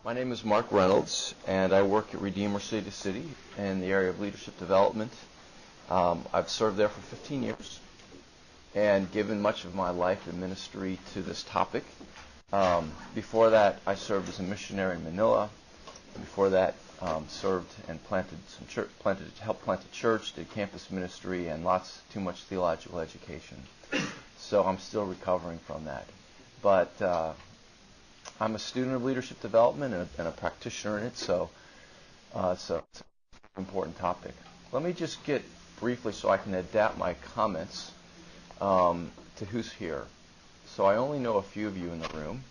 My name is Mark Reynolds, and I work at Redeemer City to City in the area of leadership development. I've served there for 15 years and given much of my life and ministry to this topic. Before that, I served as a missionary in Manila. Before that, served and helped plant a church, did campus ministry, and too much theological education. So I'm still recovering from that. But I'm a student of leadership development and a practitioner in it, so it's an important topic. Let me just get briefly so I can adapt my comments to who's here. So I only know a few of you in the room.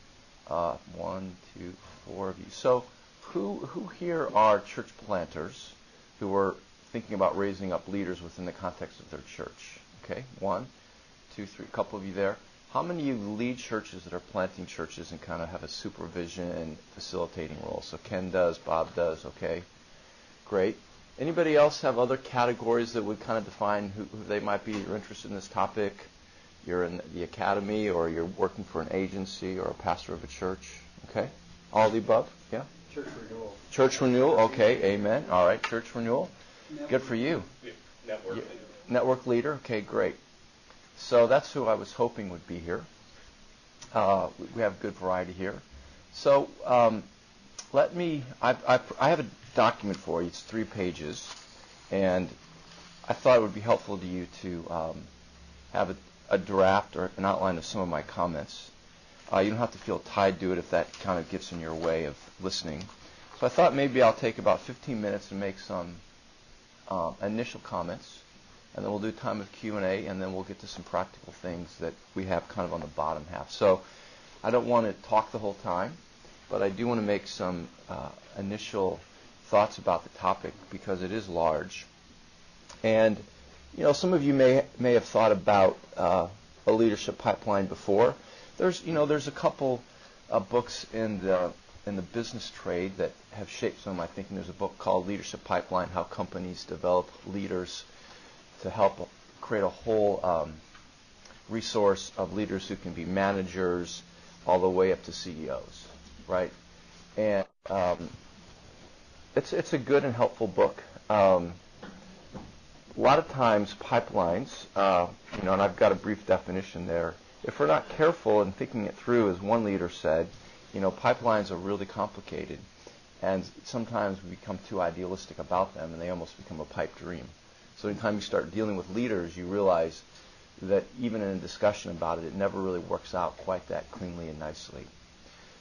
1, 2, 4 of you. So who here are church planters who are thinking about raising up leaders within the context of their church? Okay, 1, 2, 3, a couple of you there. How many of you lead churches that are planting churches and kind of have a supervision and facilitating role? So Ken does, Bob does, okay. Great. Anybody else have other categories that would kind of define who they might be? You're interested in this topic, you're in the academy, or you're working for an agency or a pastor of a church, okay? All of the above, yeah? Church renewal. Church renewal, okay, amen. All right, church renewal. Good for you. Network leader. Network leader, okay, great. So that's who I was hoping would be here. We have a good variety here. So I have a document for you. It's 3 pages. And I thought it would be helpful to you to have a draft or an outline of some of my comments. You don't have to feel tied to it if that kind of gets in your way of listening. So I thought maybe I'll take about 15 minutes and make some initial comments. And then we'll do time of Q&A, and then we'll get to some practical things that we have kind of on the bottom half. So I don't want to talk the whole time, but I do want to make some initial thoughts about the topic because it is large. And, some of you may have thought about a leadership pipeline before. There's a couple of books in the business trade that have shaped some of my thinking. There's a book called Leadership Pipeline: How Companies Develop Leaders to help create a whole resource of leaders who can be managers all the way up to CEOs, right? And it's a good and helpful book. A lot of times pipelines, and I've got a brief definition there. If we're not careful in thinking it through, as one leader said, pipelines are really complicated, and sometimes we become too idealistic about them, and they almost become a pipe dream. So anytime you start dealing with leaders, you realize that even in a discussion about it, it never really works out quite that cleanly and nicely.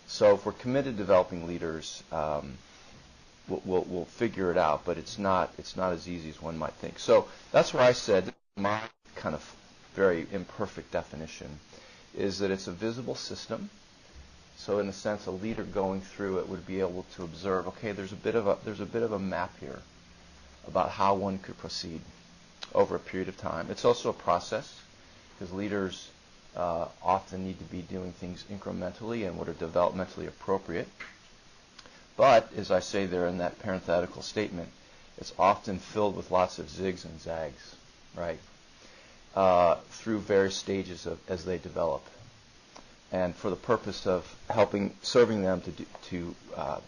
So if we're committed to developing leaders, we'll figure it out, but it's not as easy as one might think. So that's where I said my kind of very imperfect definition is that it's a visible system. So in a sense, a leader going through it would be able to observe, okay, there's a bit of a map here about how one could proceed over a period of time. It's also a process because leaders often need to be doing things incrementally and what are developmentally appropriate. But, as I say there in that parenthetical statement, it's often filled with lots of zigs and zags, right, through various stages as they develop, and for the purpose of serving them to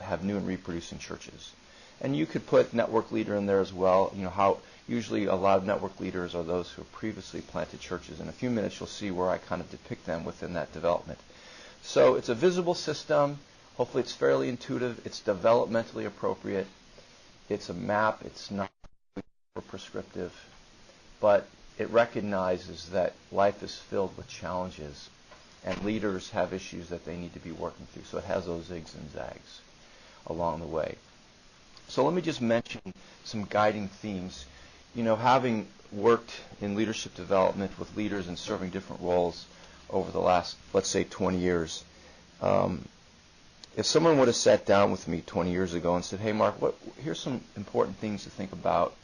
have new and reproducing churches. And you could put network leader in there as well. How usually a lot of network leaders are those who have previously planted churches. In a few minutes, you'll see where I kind of depict them within that development. So it's a visible system. Hopefully it's fairly intuitive. It's developmentally appropriate. It's a map. It's not prescriptive. But it recognizes that life is filled with challenges, and leaders have issues that they need to be working through. So it has those zigs and zags along the way. So let me just mention some guiding themes. Having worked in leadership development with leaders and serving different roles over the last, let's say, 20 years, if someone would have sat down with me 20 years ago and said, hey, Mark, here's some important things to think about,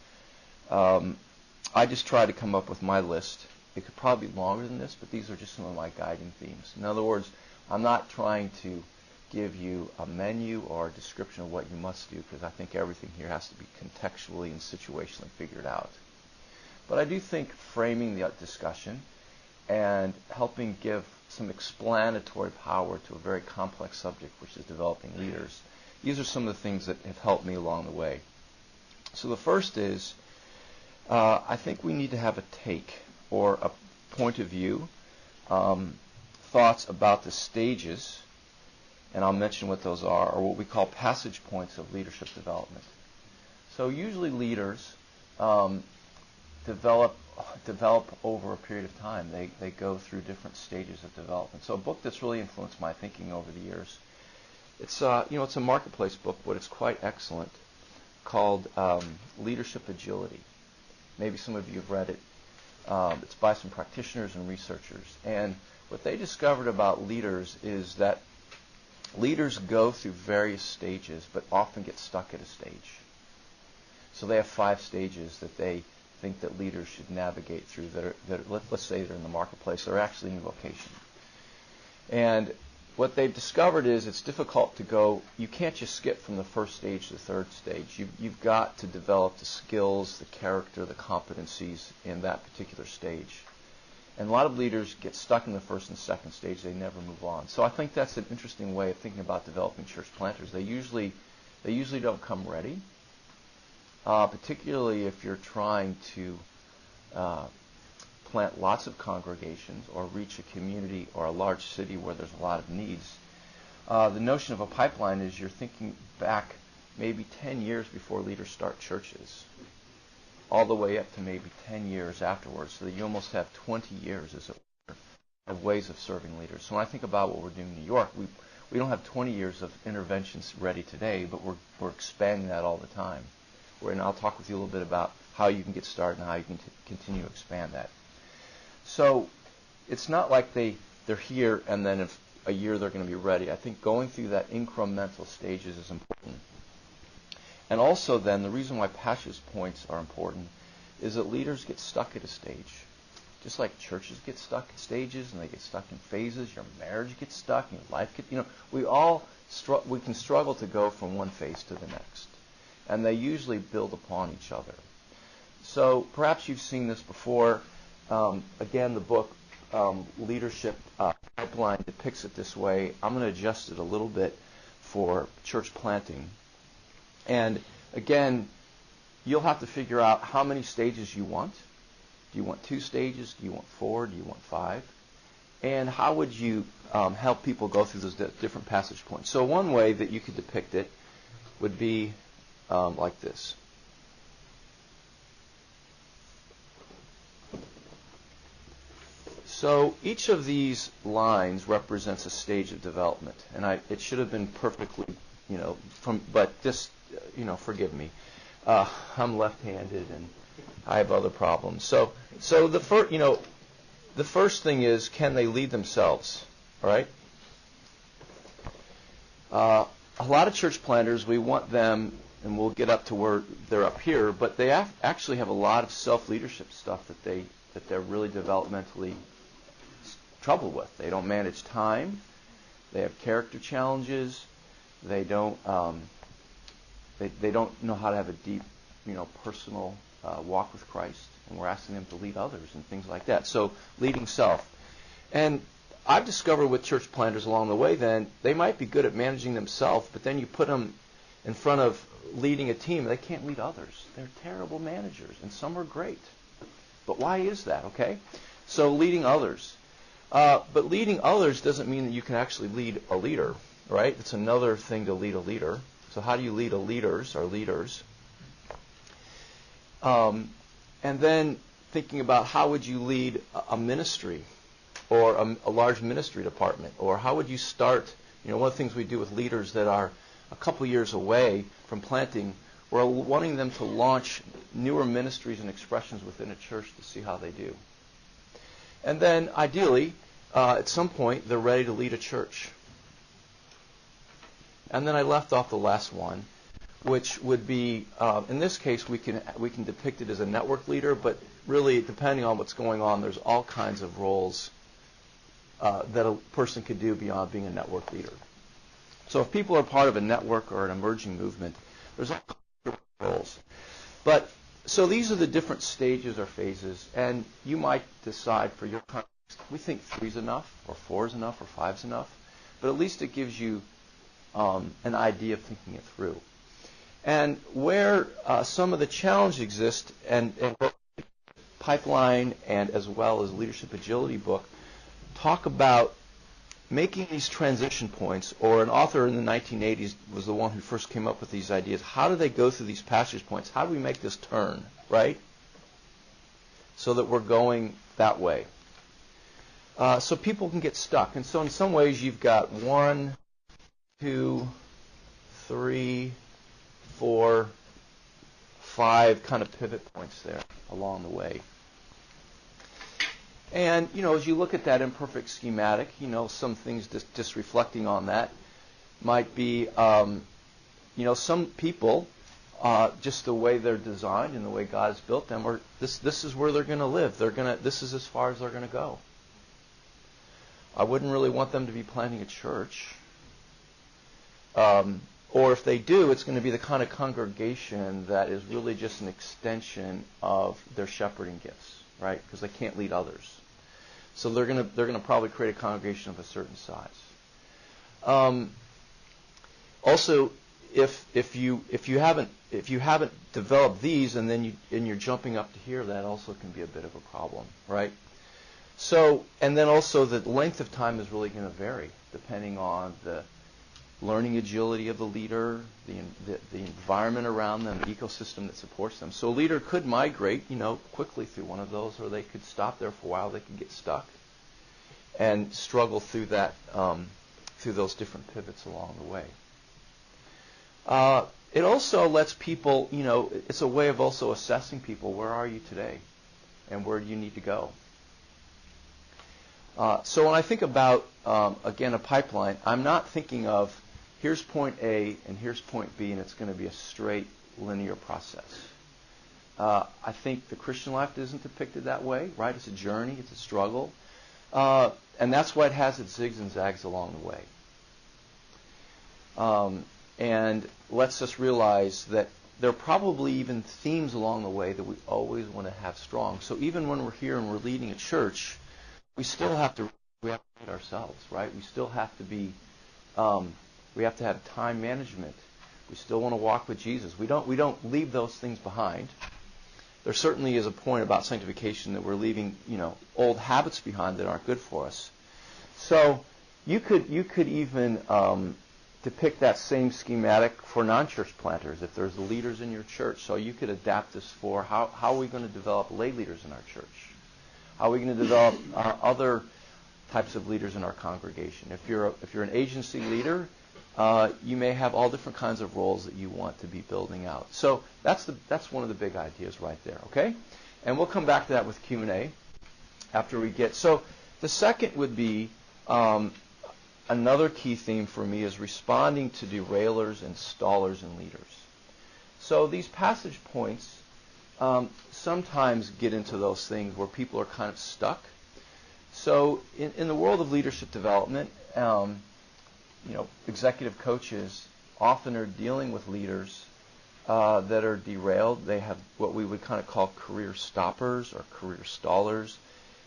I just try to come up with my list. It could probably be longer than this, but these are just some of my guiding themes. In other words, I'm not trying to give you a menu or a description of what you must do, because I think everything here has to be contextually and situationally figured out. But I do think framing the discussion and helping give some explanatory power to a very complex subject, which is developing leaders, these are some of the things that have helped me along the way. So the first is, I think we need to have a take or a point of view, thoughts about the stages, and I'll mention what those are, or what we call passage points of leadership development. So usually leaders develop over a period of time. They go through different stages of development. So a book that's really influenced my thinking over the years, it's a marketplace book, but it's quite excellent, called Leadership Agility. Maybe some of you have read it. It's by some practitioners and researchers. And what they discovered about leaders is that leaders go through various stages, but often get stuck at a stage. So they have 5 stages that they think that leaders should navigate through let's say they're in the marketplace, they're actually in vocation. And what they've discovered is it's difficult to go, you can't just skip from the first stage to the third stage. You've got to develop the skills, the character, the competencies in that particular stage. And a lot of leaders get stuck in the first and second stage, they never move on. So I think that's an interesting way of thinking about developing church planters. They usually don't come ready, particularly if you're trying to plant lots of congregations or reach a community or a large city where there's a lot of needs. The notion of a pipeline is you're thinking back maybe 10 years before leaders start churches, all the way up to maybe 10 years afterwards, so that you almost have 20 years, as it were, of ways of serving leaders. So when I think about what we're doing in New York, we don't have 20 years of interventions ready today, but we're expanding that all the time. And I'll talk with you a little bit about how you can get started and how you can continue to expand that. So it's not like they're here and then in a year they're going to be ready. I think going through that incremental stages is important. And also then, the reason why passage points are important is that leaders get stuck at a stage. Just like churches get stuck at stages and they get stuck in phases, your marriage gets stuck, your life gets, we can struggle to go from one phase to the next. And they usually build upon each other. So perhaps you've seen this before. Again, the book Leadership Pipeline depicts it this way. I'm going to adjust it a little bit for church planting. And again, you'll have to figure out how many stages you want. Do you want 2 stages? Do you want 4? Do you want 5? And how would you help people go through those different passage points? So one way that you could depict it would be like this. So each of these lines represents a stage of development, and it should have been perfectly, but just, forgive me. I'm left-handed and I have other problems. So the first thing is, can they lead themselves? All right. A lot of church planters, we want them, and we'll get up to where they're up here, but they actually have a lot of self-leadership stuff that they're really developmentally trouble with. They don't manage time. They have character challenges. They don't know how to have a deep, personal walk with Christ. And we're asking them to lead others and things like that. So leading self. And I've discovered with church planters along the way, then they might be good at managing themselves, but then you put them in front of leading a team, they can't lead others. They're terrible managers, and some are great. But why is that? Okay, so leading others. But leading others doesn't mean that you can actually lead a leader, right? It's another thing to lead a leader. So how do you lead leaders? And then thinking about how would you lead a ministry or a large ministry department, or how would you start, one of the things we do with leaders that are a couple years away from planting, we're wanting them to launch newer ministries and expressions within a church to see how they do. And then, ideally, at some point, they're ready to lead a church. And then I left off the last one, which would be, in this case, we can depict it as a network leader, but really, depending on what's going on, there's all kinds of roles that a person could do beyond being a network leader. So if people are part of a network or an emerging movement, there's all kinds of roles. But so these are the different stages or phases, and you might decide for your context, we think 3 is enough, or 4 is enough, or 5 is enough, but at least it gives you an idea of thinking it through. And where some of the challenge exists, and both Pipeline and as well as Leadership Agility book talk about making these transition points, or an author in the 1980s was the one who first came up with these ideas. How do they go through these passage points? How do we make this turn, right? So that we're going that way. So people can get stuck. And so in some ways you've got 1, 2, 3, 4, 5 kind of pivot points there along the way. And, as you look at that imperfect schematic, some things just reflecting on that might be, some people, just the way they're designed and the way God has built them, or this is where they're going to live. This is as far as they're going to go. I wouldn't really want them to be planting a church. Or if they do, it's going to be the kind of congregation that is really just an extension of their shepherding gifts, right? Because they can't lead others. So they're going to probably create a congregation of a certain size. Also, if you haven't developed these and then you're jumping up to here, that also can be a bit of a problem, right? So, and then also the length of time is really going to vary depending on the learning agility of the leader, the environment around them, the ecosystem that supports them. So a leader could migrate, quickly through one of those, or they could stop there for a while. They could get stuck and struggle through that, through those different pivots along the way. It also lets people, it's a way of also assessing people. Where are you today, and where do you need to go? So when I think about, again, a pipeline, I'm not thinking of here's point A and here's point B, and it's going to be a straight linear process. I think the Christian life isn't depicted that way, right? It's a journey, it's a struggle. And that's why it has its zigs and zags along the way. And let's just realize that there are probably even themes along the way that we always want to have strong. So even when we're here and we're leading a church, we still have to lead ourselves, right? We still have to be, we have to have time management. We still want to walk with Jesus. We don't leave those things behind. There certainly is a point about sanctification that we're leaving, old habits behind that aren't good for us. So you could even depict that same schematic for non-church planters if there's leaders in your church. So you could adapt this for how are we going to develop lay leaders in our church? How are we going to develop other types of leaders in our congregation? If you're an agency leader, you may have all different kinds of roles that you want to be building out. So that's one of the big ideas right there. Okay, and we'll come back to that with Q&A after we get. So the second would be another key theme for me is responding to derailers and stallers and leaders. So these passage points sometimes get into those things where people are kind of stuck. So in the world of leadership development, executive coaches often are dealing with leaders that are derailed. They have what we would kind of call career stoppers or career stallers.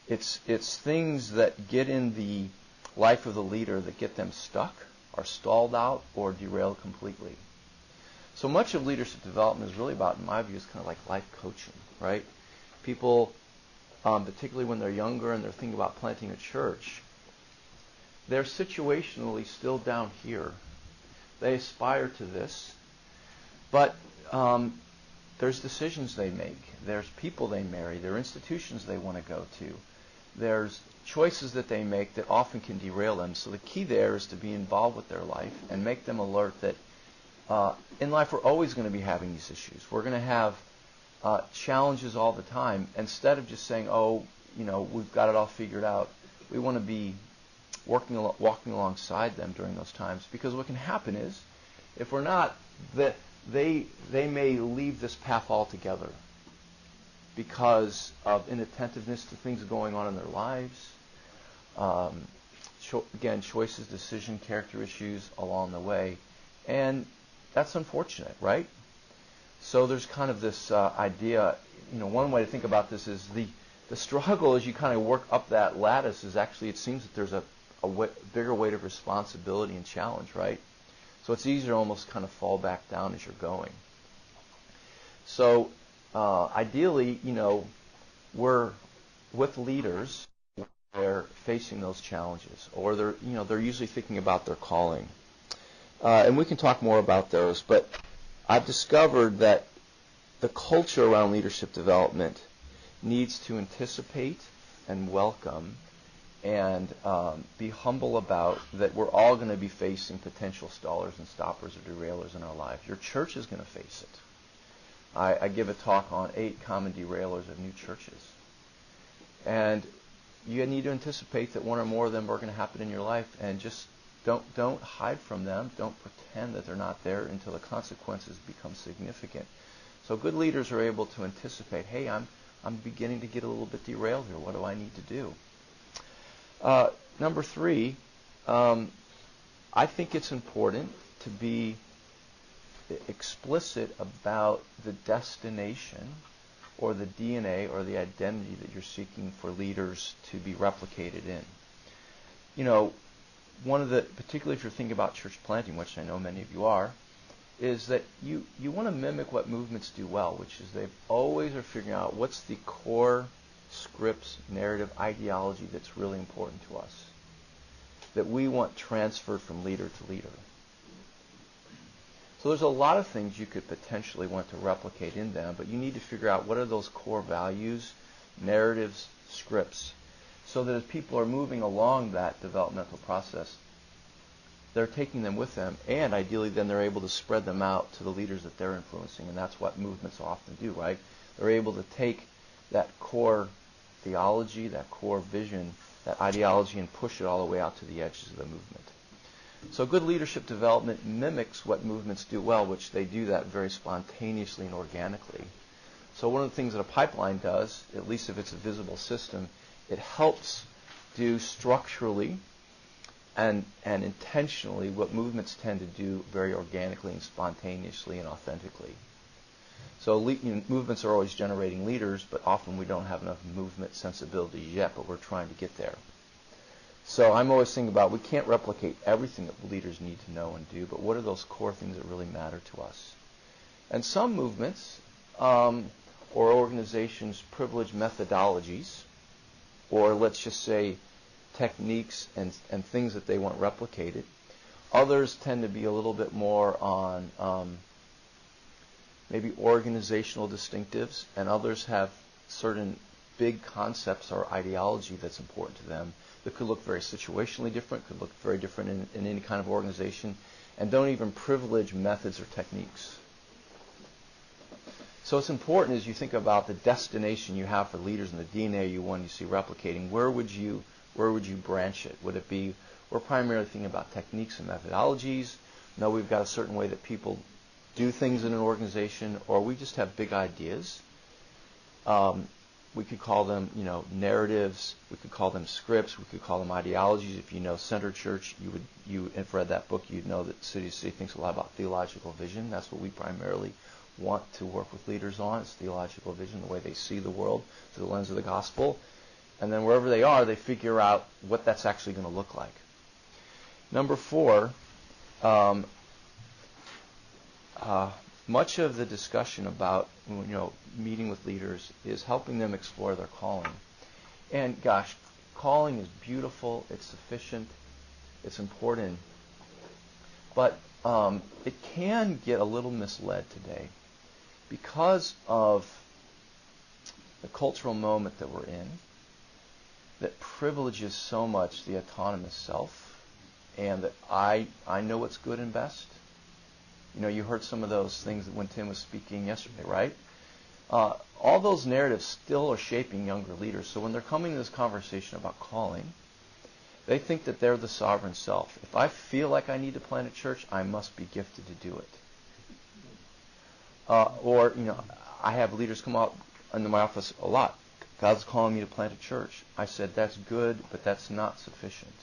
It's things that get in the life of the leader that get them stuck or stalled out or derailed completely. So much of leadership development is really about, in my view, is kind of like life coaching, right? People, particularly when they're younger and they're thinking about planting a church, they're situationally still down here. They aspire to this, but there's decisions they make. There's people they marry. There are institutions they want to go to. There's choices that they make that often can derail them. So the key there is to be involved with their life and make them alert that in life we're always going to be having these issues. We're going to have challenges all the time. Instead of just saying, we've got it all figured out, we want to be walking alongside them during those times. Because what can happen is, if we're not, that they may leave this path altogether because of inattentiveness to things going on in their lives. Again, choices, decision, character issues along the way. And that's unfortunate, right? So there's kind of this idea, one way to think about this is the struggle as you kind of work up that lattice is actually, it seems that there's a bigger weight of responsibility and challenge, right? So it's easier to almost kind of fall back down as you're going. So ideally, we're with leaders. They're facing those challenges, or they're usually thinking about their calling. And we can talk more about those, but I've discovered that the culture around leadership development needs to anticipate and welcome and be humble about that we're all going to be facing potential stallers and stoppers or derailers in our life. Your church is going to face it. I give a talk on 8 common derailers of new churches. And you need to anticipate that one or more of them are going to happen in your life, and just don't hide from them. Don't pretend that they're not there until the consequences become significant. So good leaders are able to anticipate, hey, I'm beginning to get a little bit derailed here. What do I need to do? Number 3, I think it's important to be explicit about the destination or the DNA or the identity that you're seeking for leaders to be replicated in. One of the, particularly if you're thinking about church planting, which I know many of you are, is that you want to mimic what movements do well, which is they always are figuring out what's the core scripts, narrative, ideology that's really important to us, that we want transferred from leader to leader. So there's a lot of things you could potentially want to replicate in them, but you need to figure out what are those core values, narratives, scripts, so that as people are moving along that developmental process, they're taking them with them, and ideally then they're able to spread them out to the leaders that they're influencing, and that's what movements often do, right? They're able to take that core theology, that core vision, that ideology, and push it all the way out to the edges of the movement. So good leadership development mimics what movements do well, which they do that very spontaneously and organically. So one of the things that a pipeline does, at least if it's a visible system, it helps do structurally and intentionally what movements tend to do very organically and spontaneously and authentically. So movements are always generating leaders, but often we don't have enough movement sensibility yet, but we're trying to get there. So I'm always thinking about we can't replicate everything that leaders need to know and do, but what are those core things that really matter to us? And some movements or organizations privilege methodologies, or let's just say techniques and things that they want replicated. Others tend to be a little bit more on maybe organizational distinctives, and others have certain big concepts or ideology that's important to them that could look very situationally different, could look very different in any kind of organization, and don't even privilege methods or techniques. So it's important as you think about the destination you have for leaders and the DNA you want to see replicating, where would you branch it? Would it be, we're primarily thinking about techniques and methodologies. No, we've got a certain way that people do things in an organization, or we just have big ideas. We could call them, narratives. We could call them scripts. We could call them ideologies. If you know Center Church, you have read that book, you'd know that City to City thinks a lot about theological vision. That's what we primarily want to work with leaders on, is theological vision, the way they see the world through the lens of the gospel. And then wherever they are, they figure out what that's actually going to look like. Number 4, much of the discussion about meeting with leaders is helping them explore their calling. And gosh, calling is beautiful, it's sufficient, it's important, but it can get a little misled today because of the cultural moment that we're in that privileges so much the autonomous self, and that I know what's good and best. You heard some of those things when Tim was speaking yesterday, right? All those narratives still are shaping younger leaders. So when they're coming to this conversation about calling, they think that they're the sovereign self. If I feel like I need to plant a church, I must be gifted to do it. I have leaders come out into my office a lot. God's calling me to plant a church. I said, that's good, but that's not sufficient.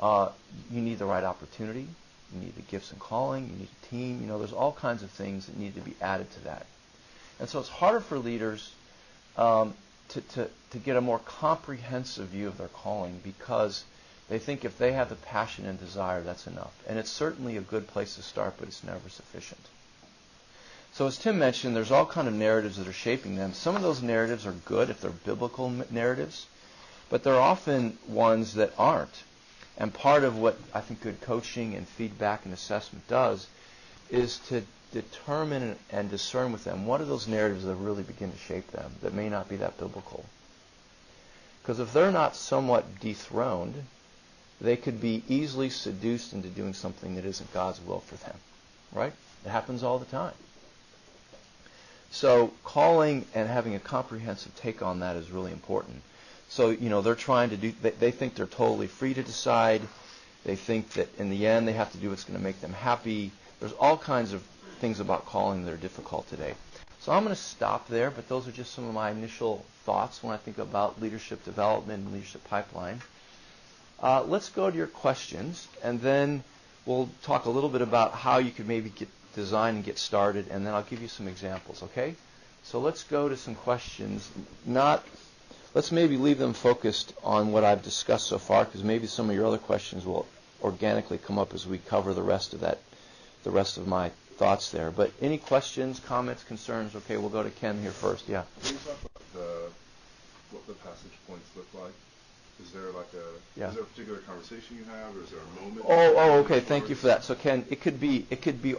You need the right opportunity. You need the gifts and calling. You need a team. There's all kinds of things that need to be added to that. And so it's harder for leaders to get a more comprehensive view of their calling, because They think if they have the passion and desire, that's enough. And it's certainly a good place to start, but it's never sufficient. So as Tim mentioned, there's all kind of narratives that are shaping them. Some of those narratives are good if they're biblical narratives, but there are often ones that aren't. And part of what I think good coaching and feedback and assessment does is to determine and discern with them what are those narratives that really begin to shape them that may not be that biblical. Because if they're not somewhat dethroned, they could be easily seduced into doing something that isn't God's will for them. Right? It happens all the time. So calling and having a comprehensive take on that is really important. So, they're trying to do, they think they're totally free to decide. They think that in the end they have to do what's going to make them happy. There's all kinds of things about calling that are difficult today. So I'm going to stop there, but those are just some of my initial thoughts when I think about leadership development and leadership pipeline. Let's go to your questions, and then we'll talk a little bit about how you could maybe design and get started, and then I'll give you some examples, okay? So let's go to some questions. Let's maybe leave them focused on what I've discussed so far, because maybe some of your other questions will organically come up as we cover the rest of my thoughts there. But any questions, comments, concerns? Okay, we'll go to Ken here first. Yeah. Can you talk about what the passage points look like? Is there is there a particular conversation you have, or is there a moment? Okay. Thank you for that. So Ken, it could be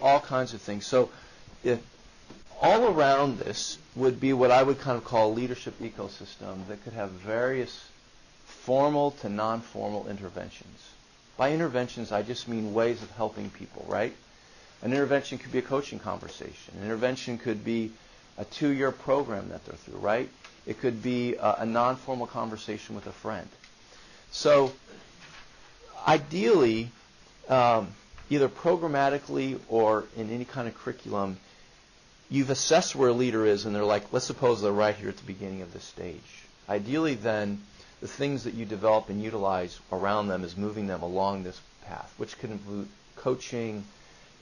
all kinds of things. So all around this would be what I would kind of call a leadership ecosystem that could have various formal to non-formal interventions. By interventions, I just mean ways of helping people, right? An intervention could be a coaching conversation. An intervention could be a 2-year program that they're through, right? It could be a non-formal conversation with a friend. So ideally, either programmatically or in any kind of curriculum, you've assessed where a leader is, and they're like, let's suppose they're right here at the beginning of this stage. Ideally, then, the things that you develop and utilize around them is moving them along this path, which could include coaching,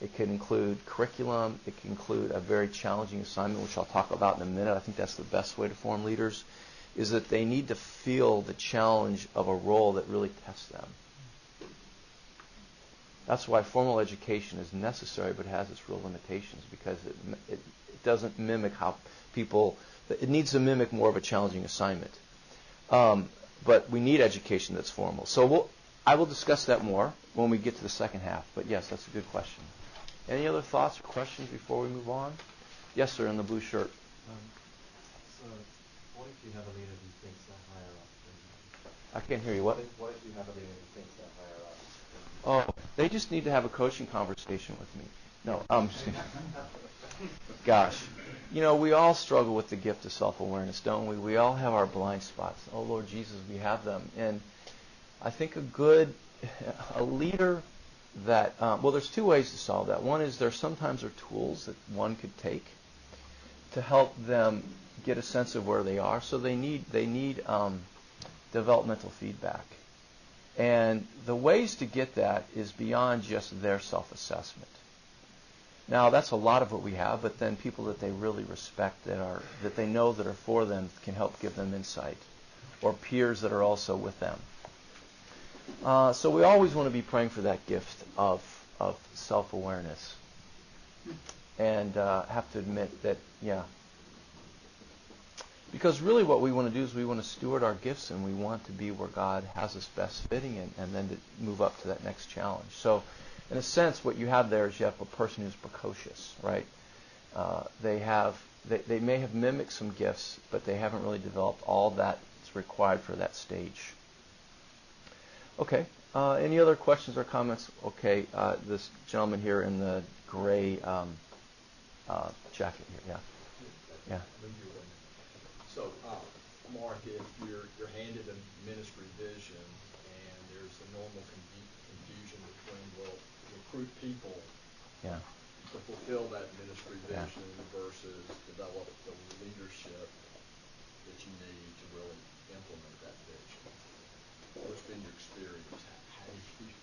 it could include curriculum, it can include a very challenging assignment, which I'll talk about in a minute. I think that's the best way to form leaders, is that they need to feel the challenge of a role that really tests them. That's why formal education is necessary, but it has its real limitations, because it doesn't mimic how people, it needs to mimic more of a challenging assignment. But we need education that's formal. So I will discuss that more when we get to the second half. But yes, that's a good question. Any other thoughts or questions before we move on? Yes, sir, in the blue shirt. So, what if you have a leader who thinks they're higher up? I can't hear you. What? What if you have a leader who thinks they're higher up? Oh, they just need to have a coaching conversation with me. No, just kidding. Gosh. We all struggle with the gift of self-awareness, don't we? We all have our blind spots. Oh, Lord Jesus, we have them. And I think a leader that, there's 2 ways to solve that. One is there sometimes are tools that one could take to help them get a sense of where they are. So they need developmental feedback. And the ways to get that is beyond just their self-assessment. Now, that's a lot of what we have, but then people that they really respect, that they know that are for them, can help give them insight, or peers that are also with them. So we always want to be praying for that gift of self-awareness. And have to admit that, because really what we want to do is we want to steward our gifts, and we want to be where God has us best fitting in, and then to move up to that next challenge. So in a sense, what you have there is you have a person who's precocious, right? They may have mimicked some gifts, but they haven't really developed all that's required for that stage. Okay. Any other questions or comments? Okay. This gentleman here in the gray jacket here. Yeah. So, Mark, if you're handed a ministry vision, and there's a normal confusion between, recruit people to fulfill that ministry vision versus develop the leadership that you need to really implement that vision. What's been your experience? How do you?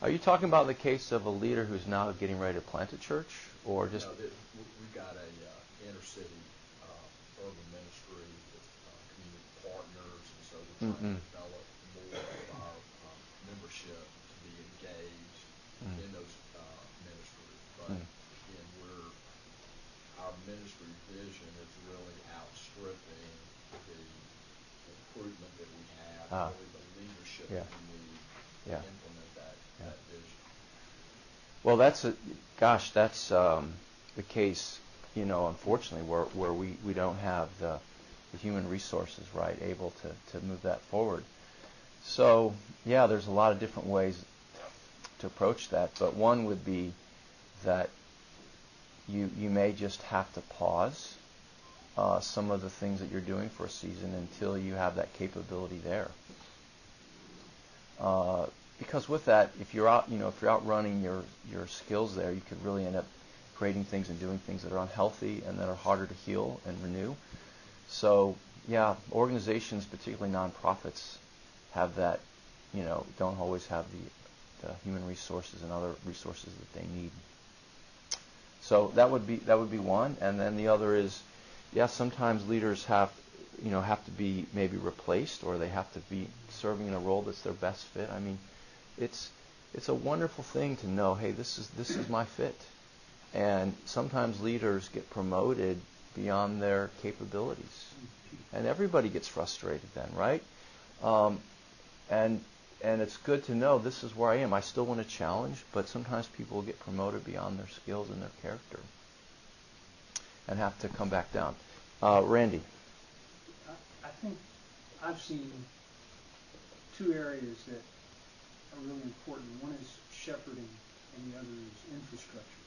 Are you talking about the case of a leader who's now getting ready to plant a church, or just? No, we've got a inner city urban ministry with community partners, and so we're trying to develop more of our leadership to be engaged in those ministries. But again, our ministry vision is really outstripping the recruitment that we have, really the leadership that we need to implement that vision. Well, that's the case, unfortunately, where we don't have the human resources, right, able to move that forward. So, yeah, there's a lot of different ways to approach that, but one would be that you may just have to pause some of the things that you're doing for a season until you have that capability there. Because with that, if you're out running your skills there, you could really end up creating things and doing things that are unhealthy and that are harder to heal and renew. So, yeah, organizations, particularly nonprofits, have that, don't always have the human resources and other resources that they need. So that would be one, and then the other is, sometimes leaders have to be maybe replaced, or they have to be serving in a role that's their best fit. I mean, it's a wonderful thing to know, hey, this is my fit, and sometimes leaders get promoted beyond their capabilities, and everybody gets frustrated then, right? And it's good to know this is where I am. I still want to challenge, but sometimes people get promoted beyond their skills and their character and have to come back down. Randy. I think I've seen two areas that are really important. One is shepherding, and the other is infrastructure.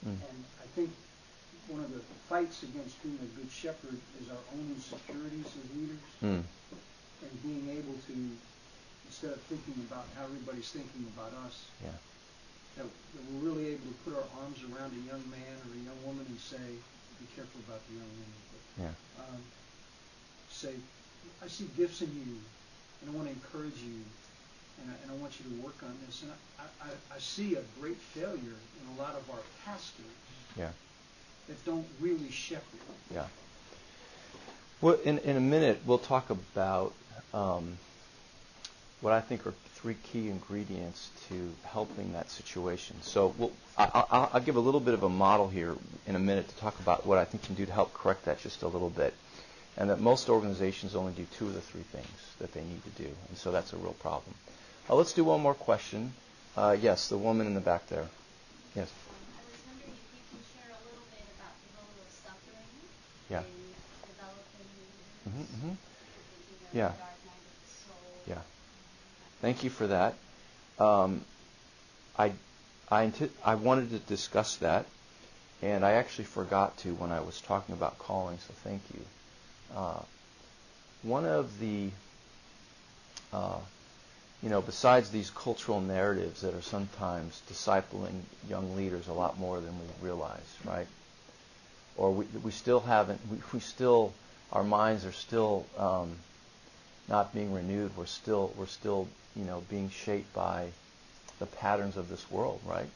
And I think one of the fights against being a good shepherd is our own insecurities as leaders, and being able to, instead of thinking about how everybody's thinking about us, that we're really able to put our arms around a young man or a young woman and say, be careful about the young woman. Say, I see gifts in you, and I want to encourage you, and I want you to work on this. And I see a great failure in a lot of our pastors that don't really shepherd. Yeah. Well, in a minute, we'll talk about what I think are three key ingredients to helping that situation. So I'll give a little bit of a model here in a minute to talk about what I think can do to help correct that just a little bit. And that most organizations only do two of the three things that they need to do. And so that's a real problem. Let's do one more question. Yes, the woman in the back there. Yes. I was wondering if you can share a little bit about the role of suffering Yeah. in developing Mm-hmm. the Yeah. dark night of the soul. Yeah. Thank you for that. I wanted to discuss that, and I actually forgot to when I was talking about calling, so thank you. One of the, besides these cultural narratives that are sometimes discipling young leaders a lot more than we realize, right? Or we still haven't, our minds are still not being renewed. We're still being shaped by the patterns of this world, right?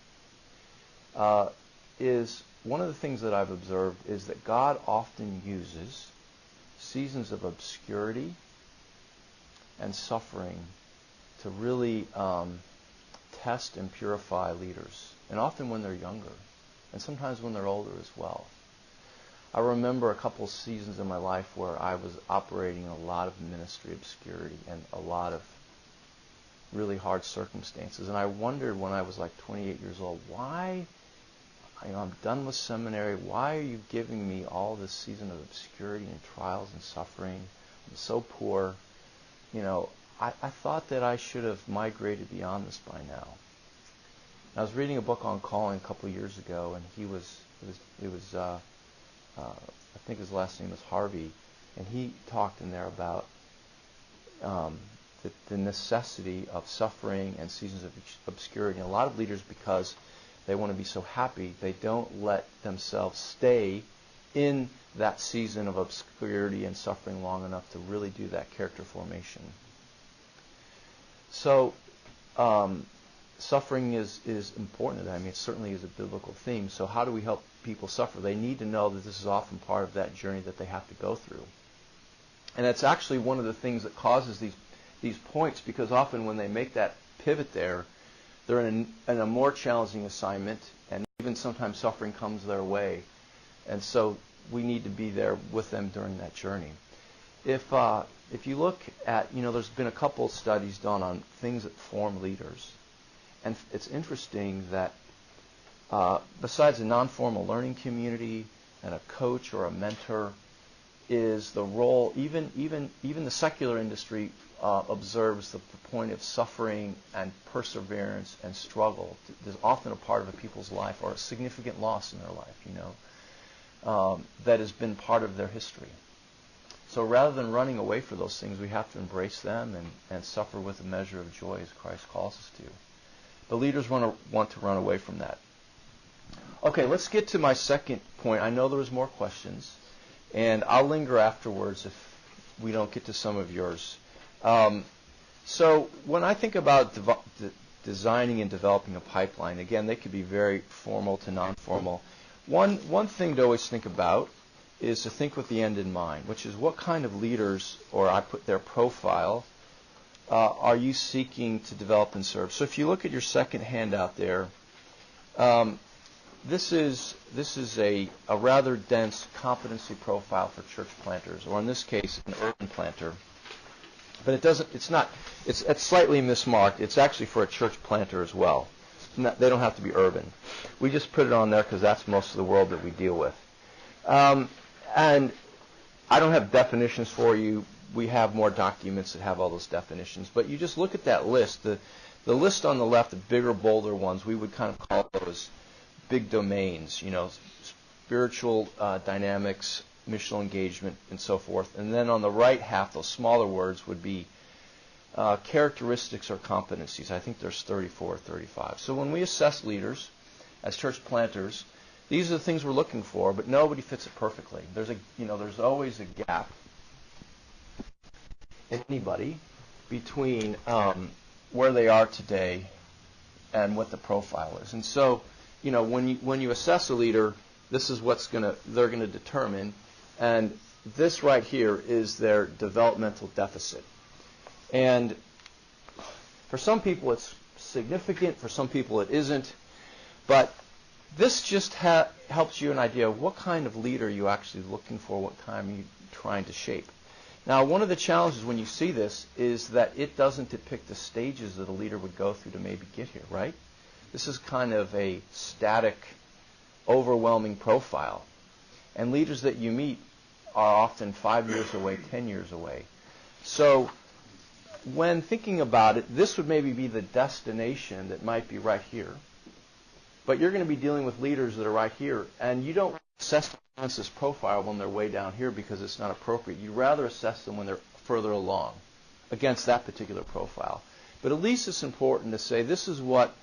Is one of the things that I've observed is that God often uses seasons of obscurity and suffering to really test and purify leaders, and often when they're younger, and sometimes when they're older as well. I remember a couple seasons in my life where I was operating in a lot of ministry obscurity and a lot of really hard circumstances. And I wondered when I was like 28 years old, why, I'm done with seminary, why are you giving me all this season of obscurity and trials and suffering? I'm so poor. I thought that I should have migrated beyond this by now. I was reading a book on calling a couple of years ago, and I think his last name was Harvey, and he talked in there about the necessity of suffering and seasons of obscurity. And a lot of leaders, because they want to be so happy, they don't let themselves stay in that season of obscurity and suffering long enough to really do that character formation. So suffering is important. I mean, it certainly is a biblical theme. So how do we help people suffer? They need to know that this is often part of that journey that they have to go through. And it's actually one of the things that causes these points, because often when they make that pivot there, they're in a more challenging assignment, and even sometimes suffering comes their way. And so we need to be there with them during that journey. If you look at, there's been a couple studies done on things that form leaders. And it's interesting that besides a non-formal learning community and a coach or a mentor, is the role, even the secular industry observes the point of suffering and perseverance and struggle is often a part of a people's life, or a significant loss in their life, that has been part of their history. So rather than running away from those things, we have to embrace them and suffer with a measure of joy as Christ calls us to. The leaders want to run away from that. Okay, let's get to my second point. I know there was more questions, and I'll linger afterwards if we don't get to some of yours. So when I think about designing and developing a pipeline, again, they could be very formal to non-formal. One thing to always think about is to think with the end in mind, which is what kind of leaders, or I put their profile, are you seeking to develop and serve? So if you look at your second handout there, this is a rather dense competency profile for church planters, or in this case, an urban planter. But it's slightly mismarked. It's actually for a church planter as well. They don't have to be urban. We just put it on there because that's most of the world that we deal with. And I don't have definitions for you. We have more documents that have all those definitions. But you just look at that list. The list on the left, the bigger, bolder ones, we would kind of call those big domains, spiritual dynamics, missional engagement, and so forth. And then on the right half, those smaller words would be characteristics or competencies. I think there's 34 or 35. So when we assess leaders as church planters, these are the things we're looking for, but nobody fits it perfectly. There's always a gap in anybody between where they are today and what the profile is. And so, when you assess a leader, this is what they're going to determine, and this right here is their developmental deficit. And for some people it's significant, for some people it isn't, but this just helps you an idea of what kind of leader you're actually looking for, what kind you're trying to shape. Now, one of the challenges when you see this is that it doesn't depict the stages that a leader would go through to maybe get here, right? This is kind of a static, overwhelming profile. And leaders that you meet are often 5 years away, 10 years away. So when thinking about it, this would maybe be the destination that might be right here. But you're going to be dealing with leaders that are right here, and you don't assess this profile when they're way down here because it's not appropriate. You'd rather assess them when they're further along against that particular profile. But at least it's important to say this is what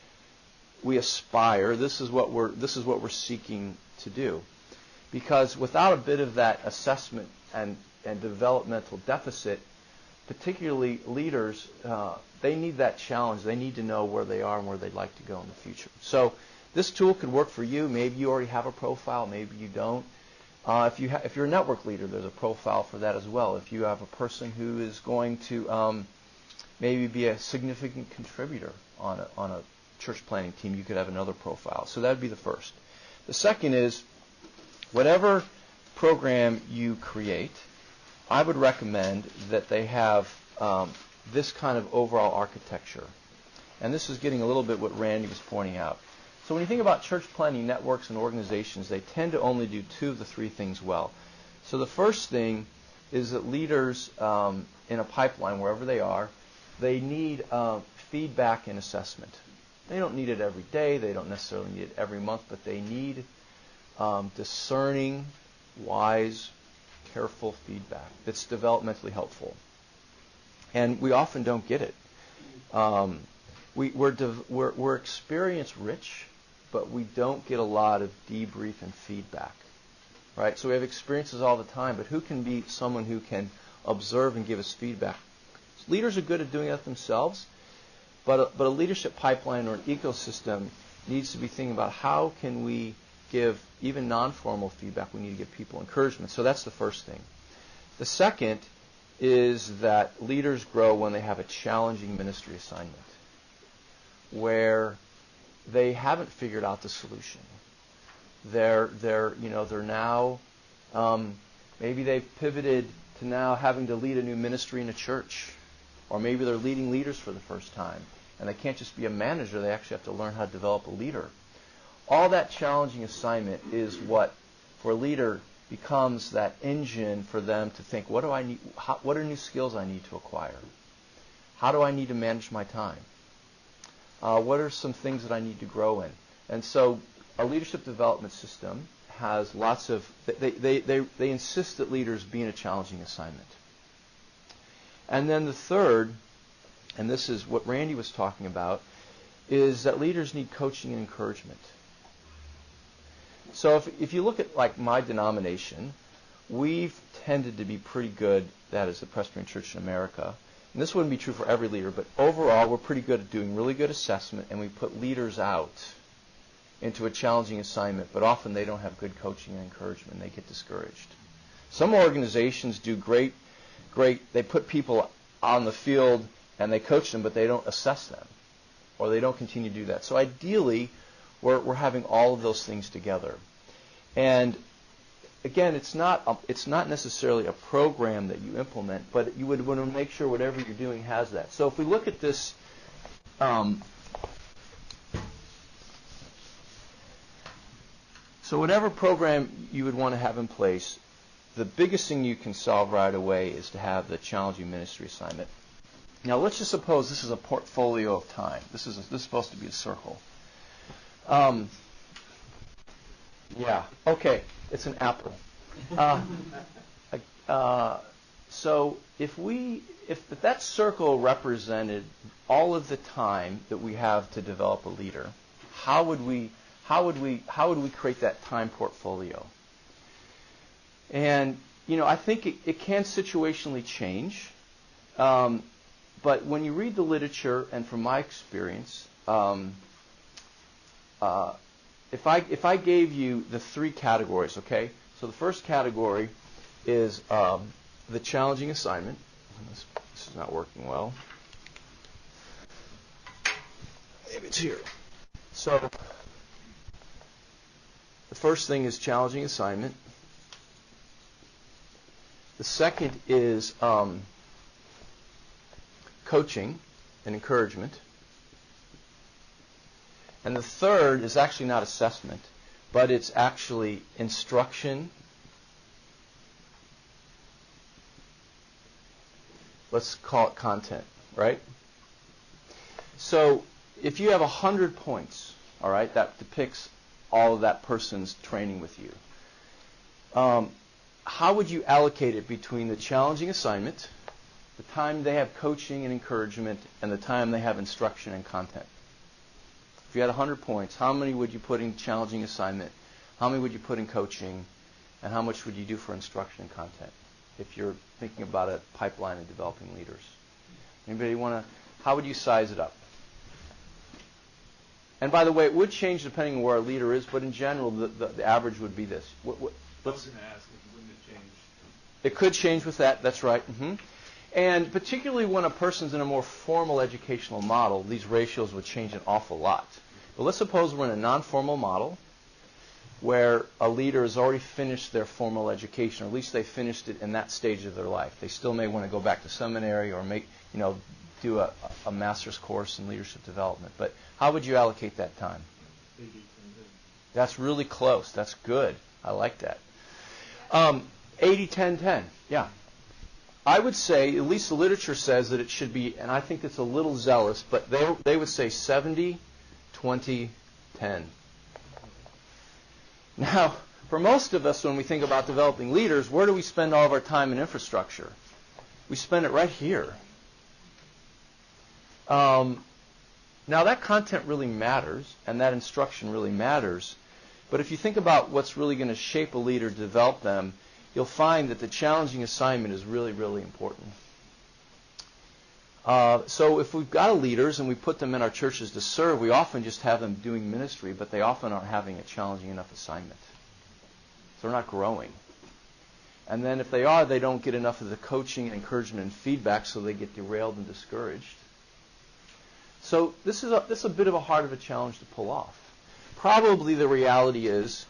we aspire, this is what we're seeking to do. Because without a bit of that assessment and developmental deficit, particularly leaders, they need that challenge. They need to know where they are and where they'd like to go in the future. So this tool could work for you. Maybe you already have a profile. Maybe you don't. If you're a network leader, there's a profile for that as well. If you have a person who is going to maybe be a significant contributor on a church planning team, you could have another profile. So that would be the first. The second is whatever program you create, I would recommend that they have this kind of overall architecture. And this is getting a little bit what Randy was pointing out. So when you think about church planning networks and organizations, they tend to only do 2 of the 3 things well. So the first thing is that leaders in a pipeline, wherever they are, they need feedback and assessment. They don't need it every day. They don't necessarily need it every month, but they need discerning, wise, careful feedback that's developmentally helpful. And we often don't get it. We're experience rich, but we don't get a lot of debrief and feedback, right? So we have experiences all the time, but who can be someone who can observe and give us feedback? Leaders are good at doing that themselves, but a leadership pipeline or an ecosystem needs to be thinking about how can we give even non-formal feedback. We need to give people encouragement. So that's the first thing. The second is that leaders grow when they have a challenging ministry assignment. where they haven't figured out the solution. They're now maybe they've pivoted to now having to lead a new ministry in a church, or maybe they're leading leaders for the first time, and they can't just be a manager. They actually have to learn how to develop a leader. All that challenging assignment is what, for a leader, becomes that engine for them to think, what do I need? What are new skills I need to acquire? How do I need to manage my time? What are some things that I need to grow in? And so a leadership development system has lots of, they insist that leaders be in a challenging assignment. And then the third, and this is what Randy was talking about, is that leaders need coaching and encouragement. So if you look at like my denomination, we've tended to be pretty good, that is the Presbyterian Church in America. And this wouldn't be true for every leader, but overall we're pretty good at doing really good assessment, and we put leaders out into a challenging assignment, but often they don't have good coaching and encouragement, and they get discouraged. Some organizations do great, they put people on the field and they coach them, but they don't assess them, or they don't continue to do that. So ideally, we're having all of those things together. And again, it's not necessarily a program that you implement, but you would want to make sure whatever you're doing has that. So if we look at this, so whatever program you would want to have in place, the biggest thing you can solve right away is to have the challenging ministry assignment. Now let's just suppose this is a portfolio of time. This is supposed to be a circle. Yeah. Okay. It's an apple. So if that circle represented all of the time that we have to develop a leader, how would we create that time portfolio? And I think it can situationally change, but when you read the literature, and from my experience, if I gave you the three categories, okay? So the first category is the challenging assignment. This is not working well. Maybe it's here. So the first thing is challenging assignment. The second is coaching and encouragement. And the third is actually not assessment, but it's actually instruction. Let's call it content, right? So if you have 100 points, all right, that depicts all of that person's training with you, how would you allocate it between the challenging assignment, the time they have coaching and encouragement, and the time they have instruction and content? If you had 100 points, how many would you put in challenging assignment? How many would you put in coaching? And how much would you do for instruction and content if you're thinking about a pipeline of developing leaders? Anybody want to? How would you size it up? And by the way, it would change depending on where a leader is, but in general, the average would be this. I was going to ask, wouldn't it change? It could change with that. That's right. Mm-hmm. And particularly when a person's in a more formal educational model, these ratios would change an awful lot. But let's suppose we're in a non-formal model where a leader has already finished their formal education, or at least they finished it in that stage of their life. They still may want to go back to seminary or do a master's course in leadership development. But how would you allocate that time? 80-10-10. That's really close. That's good. I like that. 80-10-10. Yeah. I would say, at least the literature says that it should be, and I think it's a little zealous, but they would say 70-20-10. Now, for most of us, when we think about developing leaders, where do we spend all of our time and infrastructure? We spend it right here. Now, that content really matters, and that instruction really matters, but if you think about what's really going to shape a leader, develop them, you'll find that the challenging assignment is really, really important. So if we've got leaders and we put them in our churches to serve, we often just have them doing ministry, but they often aren't having a challenging enough assignment. So they're not growing. And then if they are, they don't get enough of the coaching and encouragement and feedback, so they get derailed and discouraged. So this is a bit of a hard of a challenge to pull off. Probably the reality is,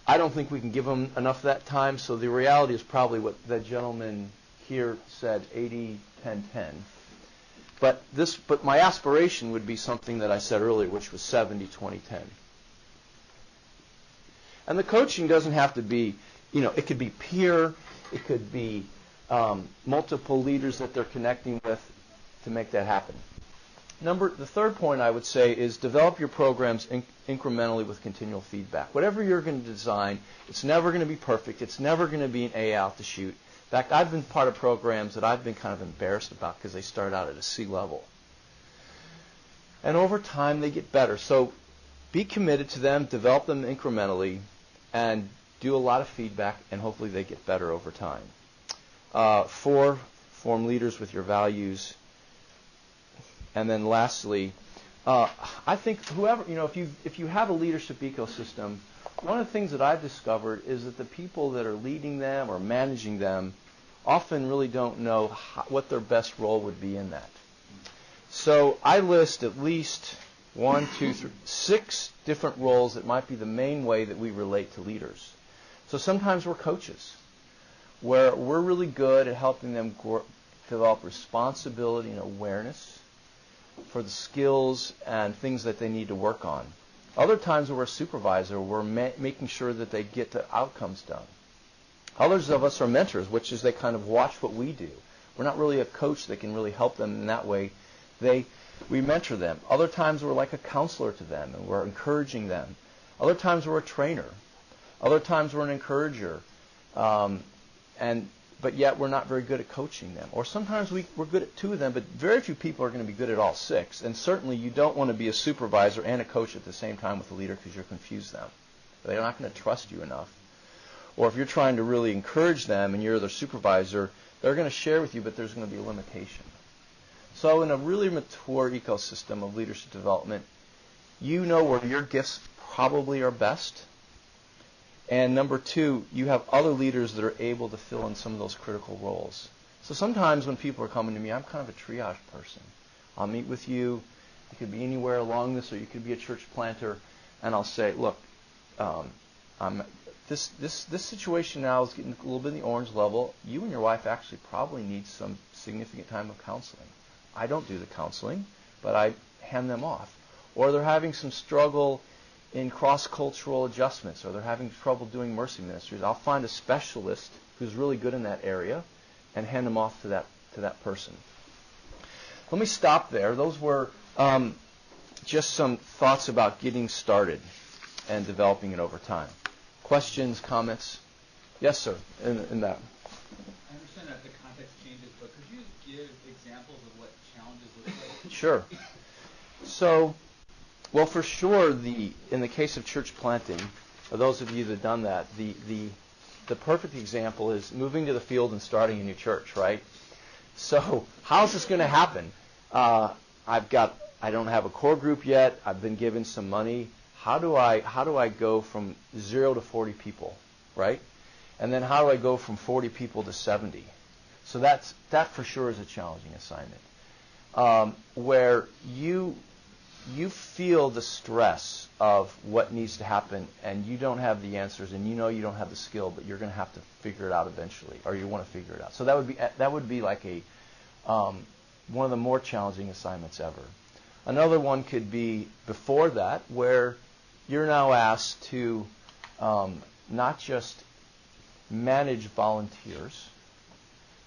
I don't think we can give them enough of that time, so the reality is probably what that gentleman here said, 80, 10, 10. But my aspiration would be something that I said earlier, which was 70, 20, 10. And the coaching doesn't have to be, it could be peer, it could be multiple leaders that they're connecting with to make that happen. The third point I would say is develop your programs incrementally with continual feedback. Whatever you're going to design, it's never going to be perfect. It's never going to be an A out the chute. In fact, I've been part of programs that I've been kind of embarrassed about because they start out at a C level. And over time, they get better. So be committed to them, develop them incrementally, and do a lot of feedback, and hopefully they get better over time. 4, form leaders with your values. And then lastly, I think whoever, if you have a leadership ecosystem, one of the things that I've discovered is that the people that are leading them or managing them often really don't know what their best role would be in that. So I list at least 1, 2, 3, 6 different roles that might be the main way that we relate to leaders. So sometimes we're coaches, where we're really good at helping them develop responsibility and awareness for the skills and things that they need to work on. Other times we're a supervisor, we're making sure that they get the outcomes done. Others of us are mentors, which is they kind of watch what we do. We're not really a coach that can really help them in that way. We mentor them. Other times we're like a counselor to them, and we're encouraging them. Other times we're a trainer. Other times we're an encourager. But yet we're not very good at coaching them. Or sometimes we're good at 2 of them, but very few people are going to be good at all 6. And certainly you don't want to be a supervisor and a coach at the same time with a leader because you'll confuse them. They're not going to trust you enough. Or if you're trying to really encourage them and you're their supervisor, they're going to share with you, but there's going to be a limitation. So in a really mature ecosystem of leadership development, you know where your gifts probably are best. And number 2, you have other leaders that are able to fill in some of those critical roles. So sometimes when people are coming to me, I'm kind of a triage person. I'll meet with you. You could be anywhere along this, or you could be a church planter, and I'll say, look, this situation now is getting a little bit in the orange level. You and your wife actually probably need some significant time of counseling. I don't do the counseling, but I hand them off. Or they're having some struggle in cross-cultural adjustments, or they're having trouble doing mercy ministries. I'll find a specialist who's really good in that area and hand them off to that person. Let me stop there. Those were just some thoughts about getting started and developing it over time. Questions, comments? Yes, sir, in that. I understand that the context changes, but could you give examples of what challenges look like? Sure. So, well, for sure, in the case of church planting, for those of you that have done that, the perfect example is moving to the field and starting a new church, right? So, how's this going to happen? I don't have a core group yet. I've been given some money. How do I go from 0 to 40 people, right? And then how do I go from 40 people to 70? So that for sure is a challenging assignment, where you feel the stress of what needs to happen, and you don't have the answers, and you know you don't have the skill, but you're going to have to figure it out eventually, or you want to figure it out. So that would be like one of the more challenging assignments ever. Another one could be before that, where you're now asked to not just manage volunteers,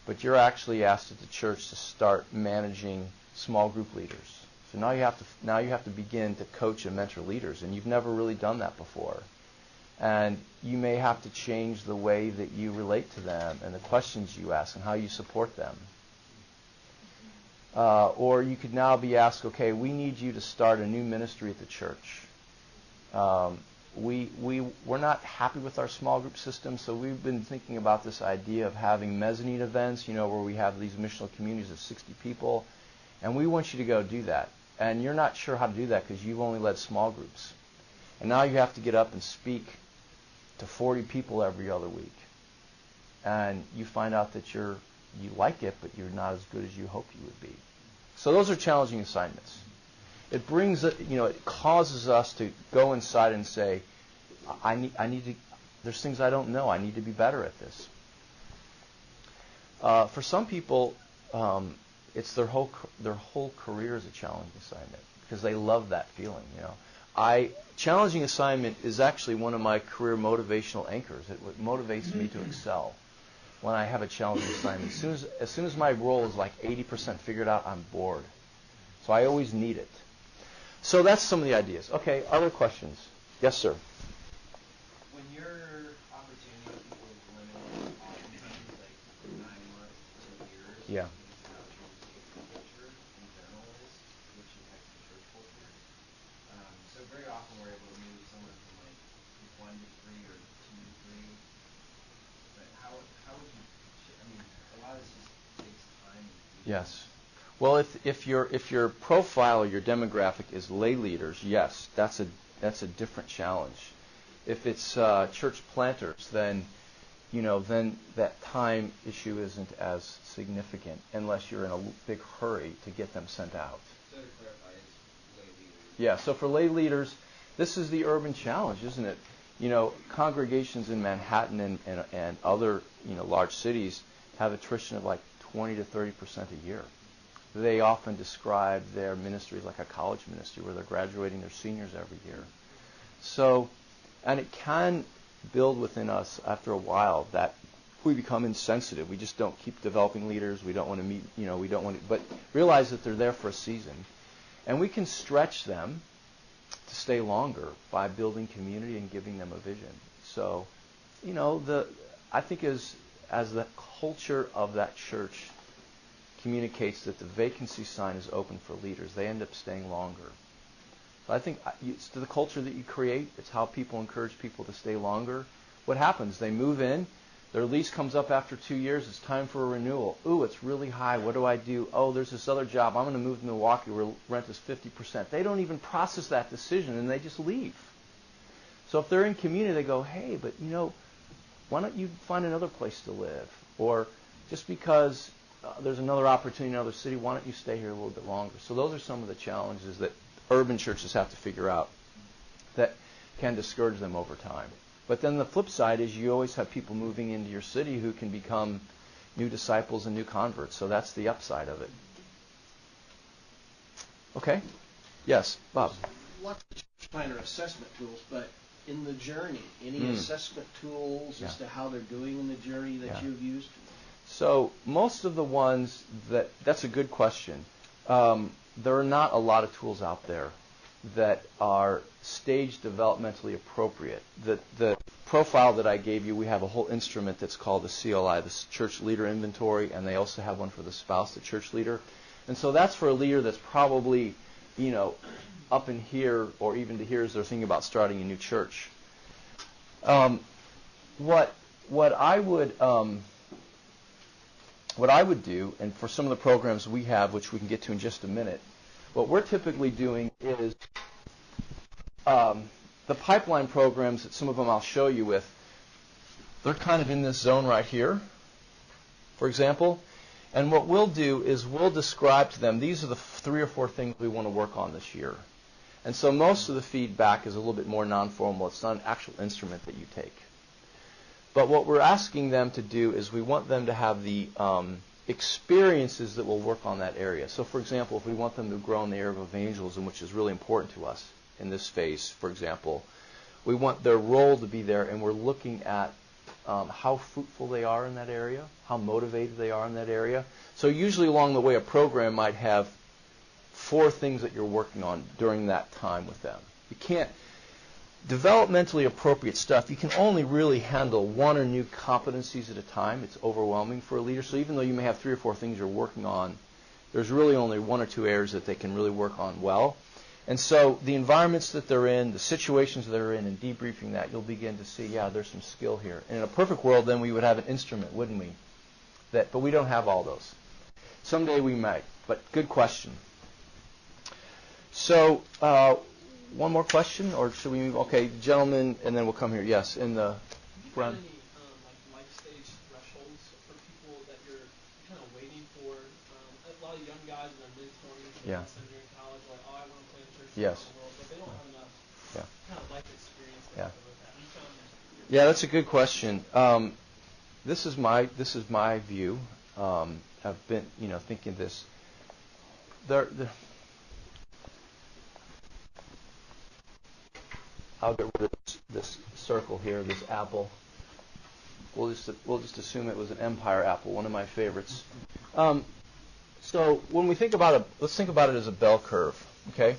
but you're actually asked at the church to start managing small group leaders. So now you have to begin to coach and mentor leaders, and you've never really done that before. And you may have to change the way that you relate to them and the questions you ask and how you support them. Or you could now be asked, okay, we need you to start a new ministry at the church. We're not happy with our small group system, so we've been thinking about this idea of having mezzanine events, where we have these missional communities of 60 people, and we want you to go do that. And you're not sure how to do that because you've only led small groups. And now you have to get up and speak to 40 people every other week. And you find out that you like it, but you're not as good as you hoped you would be. So those are challenging assignments. it brings it, it causes us to go inside and say, I need to. There's things I don't know. I need to be better at this. For some people, it's their whole career is a challenging assignment because they love that feeling. Challenging assignment is actually one of my career motivational anchors. It motivates me to excel when I have a challenging assignment. As soon as my role is like 80% figured out, I'm bored. So I always need it. So that's some of the ideas. Okay, other questions? Yes, sir. When your opportunity with people is limited, oftentimes like 9 months to 2 years, Yeah. it's how changing the culture in general is, which impacts the church culture. So very often we're able to move someone from like 1 to 3 or 2 to 3. But how would you? I mean, a lot of this just takes time. Yes. Well, if your profile or your demographic is lay leaders, yes, that's a different challenge. If it's church planters, then that time issue isn't as significant unless you're in a big hurry to get them sent out. So to clarify, it's lay leaders. Yeah. So for lay leaders, this is the urban challenge, isn't it? Congregations in Manhattan and other large cities have attrition of like 20 to 30% a year. They often describe their ministry like a college ministry where they're graduating their seniors every year. So, and it can build within us after a while that we become insensitive. We just don't keep developing leaders. We don't want to meet, we don't want to, but realize that they're there for a season. And we can stretch them to stay longer by building community and giving them a vision. So, I think as the culture of that church communicates that the vacancy sign is open for leaders, they end up staying longer. So I think it's the culture that you create. It's how people encourage people to stay longer. What happens? They move in. Their lease comes up after 2 years. It's time for a renewal. Ooh, it's really high. What do I do? Oh, there's this other job. I'm going to move to Milwaukee where rent is 50%. They don't even process that decision, and they just leave. So if they're in community, they go, hey, but why don't you find another place to live? Or just because there's another opportunity in another city, why don't you stay here a little bit longer? So those are some of the challenges that urban churches have to figure out that can discourage them over time. But then the flip side is you always have people moving into your city who can become new disciples and new converts. So that's the upside of it. Okay? Yes, Bob. Lots of church planner assessment tools, but in the journey, any assessment tools as to how they're doing in the journey that you've used? So most of the ones that's a good question. There are not a lot of tools out there that are stage developmentally appropriate. The profile that I gave you, we have a whole instrument that's called the CLI, the Church Leader Inventory, and they also have one for the spouse, the church leader. And so that's for a leader that's probably, up in here or even to here as they're thinking about starting a new church. What I would do, and for some of the programs we have, which we can get to in just a minute, what we're typically doing is the pipeline programs that some of them I'll show you with, they're kind of in this zone right here, for example. And what we'll do is we'll describe to them, these are the 3 or 4 things we want to work on this year. And so most of the feedback is a little bit more non-formal. It's not an actual instrument that you take. But what we're asking them to do is we want them to have the experiences that will work on that area. So, for example, if we want them to grow in the area of evangelism, which is really important to us in this phase, for example, we want their role to be there, and we're looking at how fruitful they are in that area, how motivated they are in that area. So usually along the way, a program might have 4 things that you're working on during that time with them. You can't developmentally appropriate stuff, you can only really handle 1 or 2 competencies at a time. It's overwhelming for a leader. So even though you may have 3 or 4 things you're working on, there's really only 1 or 2 areas that they can really work on well. And so the environments that they're in, the situations they're in, and debriefing that, you'll begin to see, yeah, there's some skill here. And in a perfect world, then we would have an instrument, wouldn't we? But we don't have all those. Someday we might, but good question. So, one more question, or should we move? Okay, gentlemen, and then we'll come here. Yes, in the front. Any life stage thresholds for people that you're kind of waiting for? A lot of young guys in their mid-20s, seminary, college, like, oh, I want to play in Yes. the world, but they don't have enough kind of life experience to help them with that. Have you found Yeah, that's a good question. This is my view. I've been, thinking this. I'll get rid of this circle here, this apple. We'll just assume it was an Empire apple, one of my favorites. So when we think about it, let's think about it as a bell curve, okay?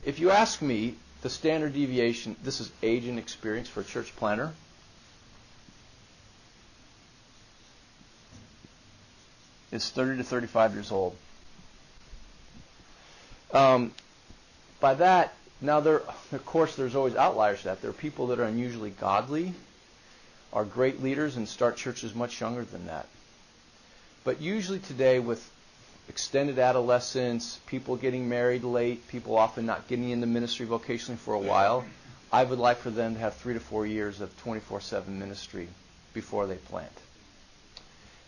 If you ask me, the standard deviation, this is age and experience for a church planter. It's 30 to 35 years old. By that, now of course, there's always outliers to that. There are people that are unusually godly, are great leaders, and start churches much younger than that. But usually today, with extended adolescence, people getting married late, people often not getting into ministry vocationally for a while, I would like for them to have 3 to 4 years of 24/7 ministry before they plant.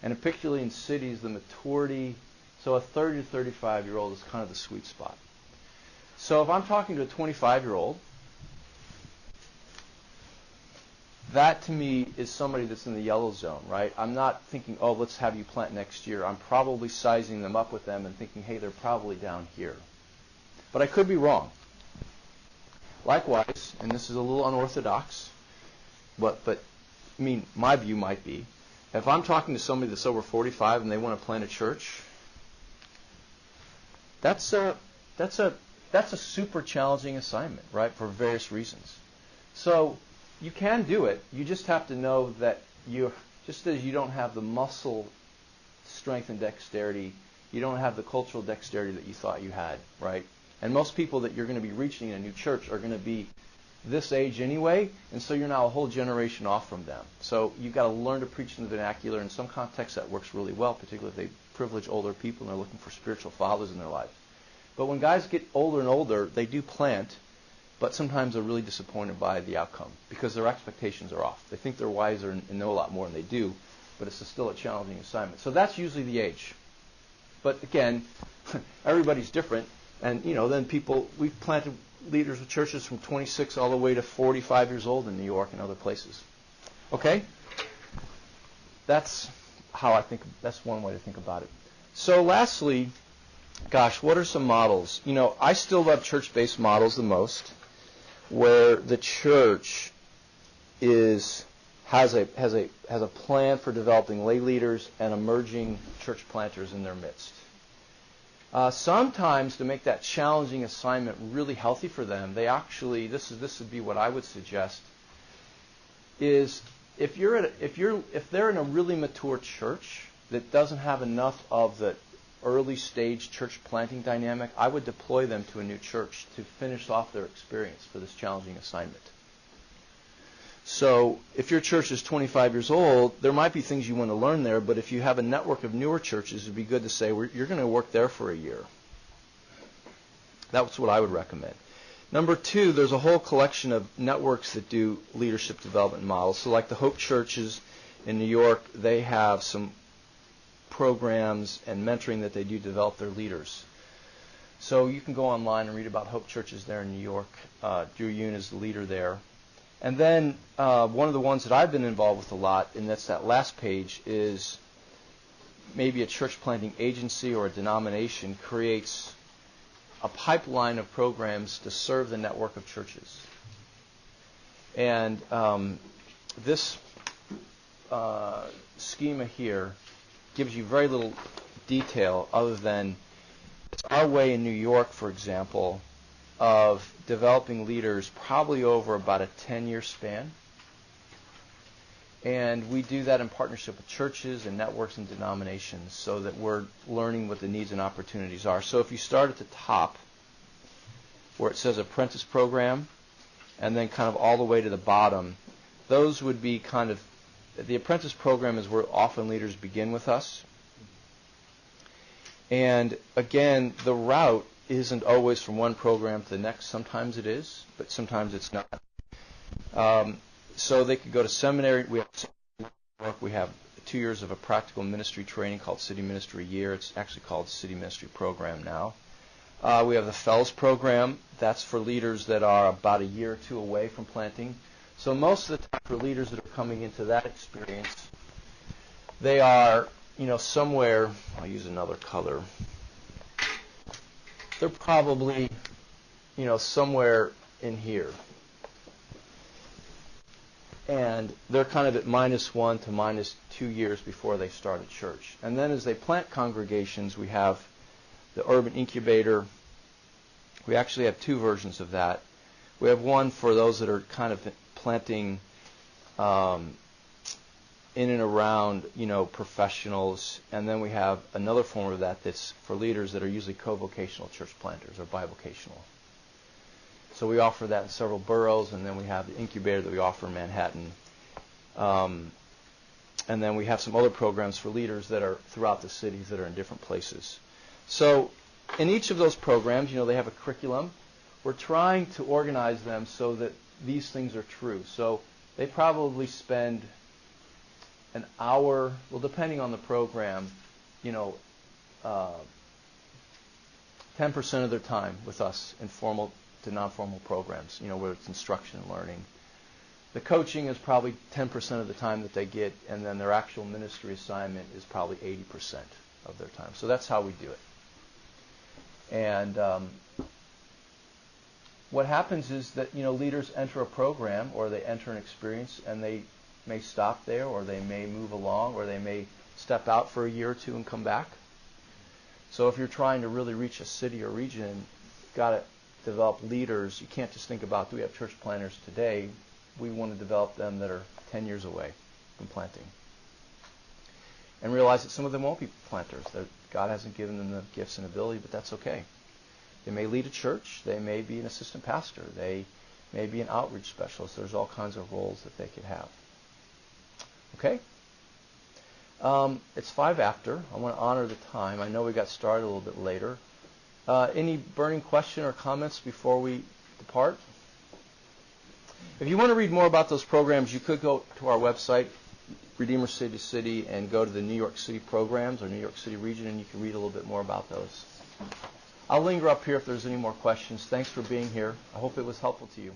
And particularly in cities, the maturity, so a 30 to 35-year-old is kind of the sweet spot. So if I'm talking to a 25-year-old, that to me is somebody that's in the yellow zone, right? I'm not thinking, oh, let's have you plant next year. I'm probably sizing them up with them and thinking, hey, they're probably down here. But I could be wrong. Likewise, and this is a little unorthodox, but I mean, my view might be, if I'm talking to somebody that's over 45 and they want to plant a church, that's a super challenging assignment, right, for various reasons. So you can do it. You just have to know that just as you don't have the muscle strength and dexterity, you don't have the cultural dexterity that you thought you had, right? And most people that you're going to be reaching in a new church are going to be this age anyway, and so you're now a whole generation off from them. So you've got to learn to preach in the vernacular. In some contexts, that works really well, particularly if they privilege older people and they're looking for spiritual fathers in their life. But when guys get older and older, they do plant, but sometimes they're really disappointed by the outcome because their expectations are off. They think they're wiser and know a lot more than they do, but it's still a challenging assignment. So that's usually the age. But again, everybody's different. And, then we've planted leaders of churches from 26 all the way to 45 years old in New York and other places. Okay? That's one way to think about it. So lastly, what are some models? I still love church-based models the most, where the church has a plan for developing lay leaders and emerging church planters in their midst. Sometimes, to make that challenging assignment really healthy for them, they actually, this would be what I would suggest, is if they're in a really mature church that doesn't have enough of the early stage church planting dynamic, I would deploy them to a new church to finish off their experience for this challenging assignment. So if your church is 25 years old, there might be things you want to learn there, but if you have a network of newer churches, it would be good to say, you're going to work there for a year. That's what I would recommend. Number 2, there's a whole collection of networks that do leadership development models. So like the Hope Churches in New York, they have some programs and mentoring that they do to develop their leaders. So you can go online and read about Hope Churches there in New York. Drew Yoon is the leader there. And then one of the ones that I've been involved with a lot, and that's that last page, is maybe a church planting agency or a denomination creates a pipeline of programs to serve the network of churches. And this schema here gives you very little detail other than it's our way in New York, for example, of developing leaders probably over about a 10-year span. And we do that in partnership with churches and networks and denominations so that we're learning what the needs and opportunities are. So if you start at the top where it says apprentice program and then kind of all the way to the bottom, those would be kind of, the apprentice program is where often leaders begin with us. And again, the route isn't always from one program to the next. Sometimes it is, but sometimes it's not. So they could go to seminary. We have 2 years of a practical ministry training called City Ministry Year. It's actually called City Ministry Program now. We have the Fellows program. That's for leaders that are about a year or two away from planting. So most of the time for leaders that are coming into that experience, they are, somewhere, I'll use another color. They're probably, somewhere in here. And they're kind of at -1 to -2 years before they start a church. And then as they plant congregations, we have the urban incubator. We actually have two versions of that. We have one for those that are kind of planting in and around, professionals. And then we have another form of that that's for leaders that are usually co-vocational church planters or bivocational. So we offer that in several boroughs, and then we have the incubator that we offer in Manhattan. And then we have some other programs for leaders that are throughout the cities that are in different places. So in each of those programs, they have a curriculum. We're trying to organize them so that these things are true. So they probably spend an hour, well, depending on the program, 10% of their time with us in formal to non-formal programs, where it's instruction and learning. The coaching is probably 10% of the time that they get, and then their actual ministry assignment is probably 80% of their time. So that's how we do it. And what happens is that, leaders enter a program or they enter an experience, and they may stop there, or they may move along, or they may step out for a year or two and come back. So if you're trying to really reach a city or region, you've got to develop leaders. You can't just think about, do we have church planters today? We want to develop them that are 10 years away from planting. And realize that some of them won't be planters. That God hasn't given them the gifts and ability, but that's okay. They may lead a church. They may be an assistant pastor. They may be an outreach specialist. There's all kinds of roles that they could have. Okay? It's 5 after. I want to honor the time. I know we got started a little bit later. Any burning question or comments before we depart? If you want to read more about those programs, you could go to our website, Redeemer City to City, and go to the New York City programs or New York City region, and you can read a little bit more about those. I'll linger up here if there's any more questions. Thanks for being here. I hope it was helpful to you.